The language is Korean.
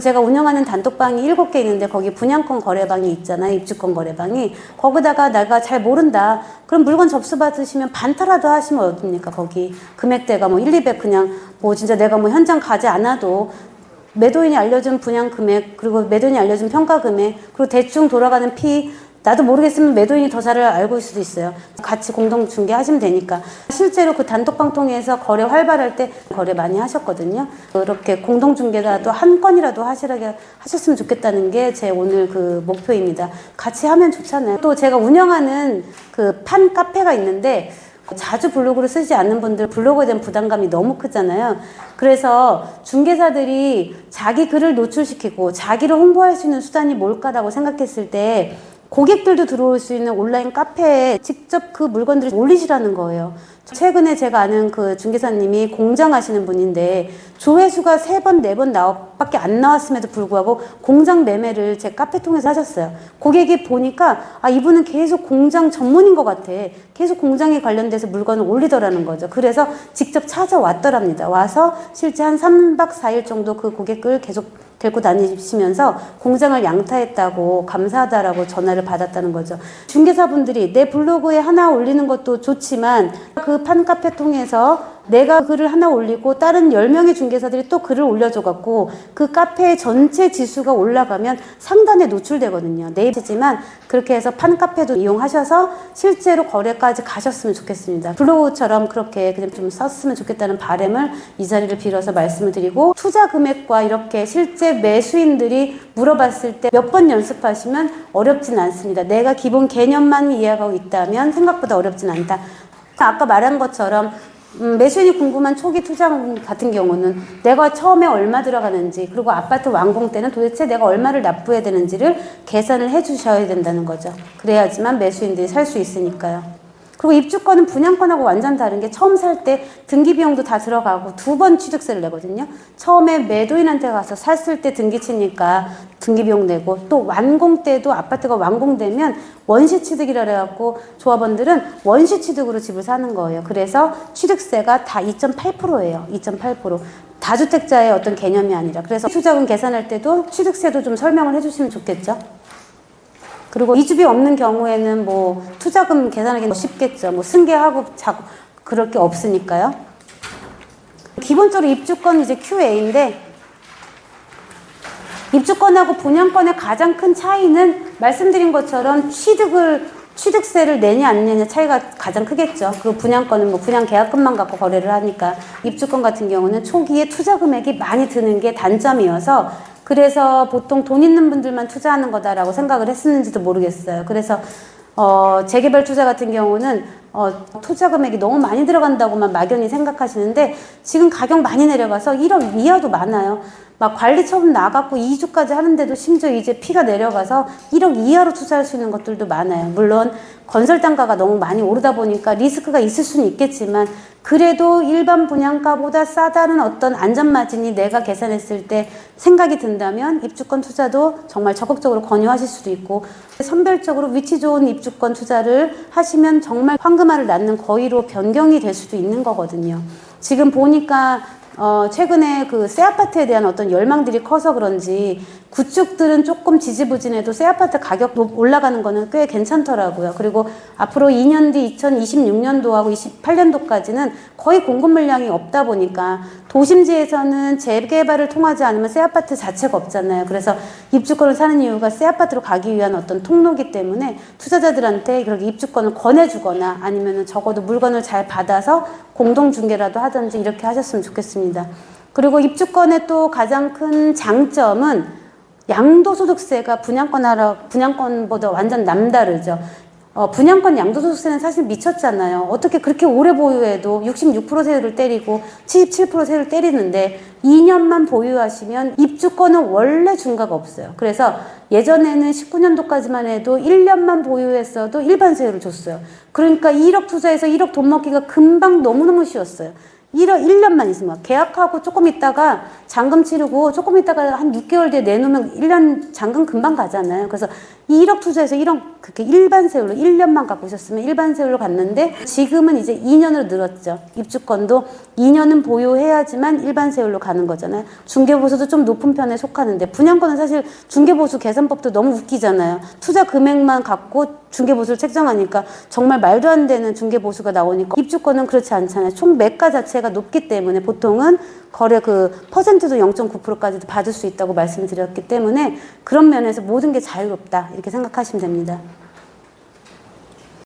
제가 운영하는 단톡방이 7개 있는데 거기 분양권 거래방이 있잖아요. 입주권 거래방이. 거기다가 내가 잘 모른다. 그럼 물건 접수 받으시면 반타라도 하시면 어떻습니까? 거기 금액대가 뭐 1, 200 그냥 뭐 진짜 내가 뭐 현장 가지 않아도 매도인이 알려준 분양 금액, 그리고 매도인이 알려준 평가 금액, 그리고 대충 돌아가는 피, 나도 모르겠으면 매도인이 더 잘 알고 있을 수도 있어요. 같이 공동 중개하시면 되니까. 실제로 그 단톡방 통해서 거래 활발할 때 거래 많이 하셨거든요. 그렇게 공동 중개라도 한 건이라도 하셨으면 좋겠다는 게 제 오늘 그 목표입니다. 같이 하면 좋잖아요. 또 제가 운영하는 그 판 카페가 있는데 자주 블로그를 쓰지 않는 분들 블로그에 대한 부담감이 너무 크잖아요. 그래서 중개사들이 자기 글을 노출시키고 자기를 홍보할 수 있는 수단이 뭘까라고 생각했을 때 고객들도 들어올 수 있는 온라인 카페에 직접 그 물건들을 올리시라는 거예요. 최근에 제가 아는 그 중개사님이 공장 하시는 분인데 조회수가 3번, 4번 밖에 안 나왔음에도 불구하고 공장 매매를 제 카페 통해서 하셨어요. 고객이 보니까 아, 이분은 계속 공장 전문인 것 같아. 계속 공장에 관련돼서 물건을 올리더라는 거죠. 그래서 직접 찾아왔더랍니다. 와서 실제 한 3박 4일 정도 그 고객을 계속 데리고 다니시면서 공장을 양타했다고 감사하다라고 전화를 받았다는 거죠. 중개사분들이 내 블로그에 하나 올리는 것도 좋지만 그 판카페 통해서 내가 글을 하나 올리고 다른 10명의 중개사들이 또 글을 올려줘갖고 그 카페의 전체 지수가 올라가면 상단에 노출되거든요. 네이버지만 그렇게 해서 판카페도 이용하셔서 실제로 거래까지 가셨으면 좋겠습니다. 블로그처럼 그렇게 그냥 좀 썼으면 좋겠다는 바람을 이 자리를 빌어서 말씀을 드리고, 투자 금액과 이렇게 실제 매수인들이 물어봤을 때 몇 번 연습하시면 어렵진 않습니다. 내가 기본 개념만 이해하고 있다면 생각보다 어렵진 않다. 아까 말한 것처럼 매수인이 궁금한 초기 투자금 같은 경우는 내가 처음에 얼마 들어가는지, 그리고 아파트 완공 때는 도대체 내가 얼마를 납부해야 되는지를 계산을 해 주셔야 된다는 거죠. 그래야지만 매수인들이 살 수 있으니까요. 그리고 입주권은 분양권하고 완전 다른 게 처음 살 때 등기비용도 다 들어가고 2번 취득세를 내거든요. 처음에 매도인한테 가서 샀을 때 등기 치니까 등기비용 내고, 또 완공 때도 아파트가 완공되면 원시 취득이라 그래갖고 조합원들은 원시 취득으로 집을 사는 거예요. 그래서 취득세가 다 2.8%예요. 2.8%. 다주택자의 어떤 개념이 아니라. 그래서 투자금 계산할 때도 취득세도 좀 설명을 해주시면 좋겠죠. 그리고 이주비 없는 경우에는 뭐 투자금 계산하기 쉽겠죠. 뭐 승계하고 자고 그럴 게 없으니까요. 기본적으로 입주권 이제 QA인데, 입주권하고 분양권의 가장 큰 차이는 말씀드린 것처럼 취득세를 내냐 안 내냐 차이가 가장 크겠죠. 그리고 분양권은 뭐 분양 계약금만 갖고 거래를 하니까, 입주권 같은 경우는 초기에 투자 금액이 많이 드는 게 단점이어서 그래서 보통 돈 있는 분들만 투자하는 거다라고 생각을 했었는지도 모르겠어요. 그래서 재개발 투자 같은 경우는 투자 금액이 너무 많이 들어간다고만 막연히 생각하시는데 지금 가격 많이 내려가서 1억 이하도 많아요. 막 관리 처분 나갖고 2주까지 하는데도 심지어 이제 피가 내려가서 1억 이하로 투자할 수 있는 것들도 많아요. 물론 건설 단가가 너무 많이 오르다 보니까 리스크가 있을 수는 있겠지만, 그래도 일반 분양가보다 싸다는 어떤 안전마진이 내가 계산했을 때 생각이 든다면 입주권 투자도 정말 적극적으로 권유하실 수도 있고, 선별적으로 위치 좋은 입주권 투자를 하시면 정말 황금알을 낳는 거위로 변경이 될 수도 있는 거거든요. 지금 보니까 최근에 그 새 아파트에 대한 어떤 열망들이 커서 그런지 구축들은 조금 지지부진해도 새 아파트 가격 올라가는 거는 꽤 괜찮더라고요. 그리고 앞으로 2년 뒤 2026년도하고 28년도까지는 거의 공급 물량이 없다 보니까 도심지에서는 재개발을 통하지 않으면 새 아파트 자체가 없잖아요. 그래서 입주권을 사는 이유가 새 아파트로 가기 위한 어떤 통로기 때문에 투자자들한테 그렇게 입주권을 권해주거나 아니면 적어도 물건을 잘 받아서 공동중개라도 하든지 이렇게 하셨으면 좋겠습니다. 그리고 입주권의 또 가장 큰 장점은 양도소득세가 분양권보다 완전 남다르죠. 분양권 양도소득세는 사실 미쳤잖아요. 어떻게 그렇게 오래 보유해도 66% 세율을 때리고 77% 세율을 때리는데 2년만 보유하시면 입주권은 원래 중과가 없어요. 그래서 예전에는 19년도까지만 해도 1년만 보유했어도 일반 세율을 줬어요. 그러니까 1억 투자해서 1억 돈 먹기가 금방 너무너무 쉬웠어요. 1년만 있으면 계약하고 조금 있다가 잔금 치르고 조금 있다가 한 6개월 뒤에 내놓으면 1년 잔금 금방 가잖아요. 그래서 1억 투자해서 1억 그렇게 일반 세율로 1년만 갖고 오셨으면 일반 세율로 갔는데 지금은 이제 2년으로 늘었죠. 입주권도 2년은 보유해야지만 일반 세율로 가는 거잖아요. 중개보수도 좀 높은 편에 속하는데 분양권은 사실 중개보수 계산법도 너무 웃기잖아요. 투자 금액만 갖고 중개보수를 책정하니까 정말 말도 안 되는 중개보수가 나오니까 입주권은 그렇지 않잖아요. 총 매가 자체가 높기 때문에 보통은 거래 그 퍼센트도 0.9%까지도 받을 수 있다고 말씀드렸기 때문에 그런 면에서 모든 게 자유롭다 이렇게 생각하시면 됩니다.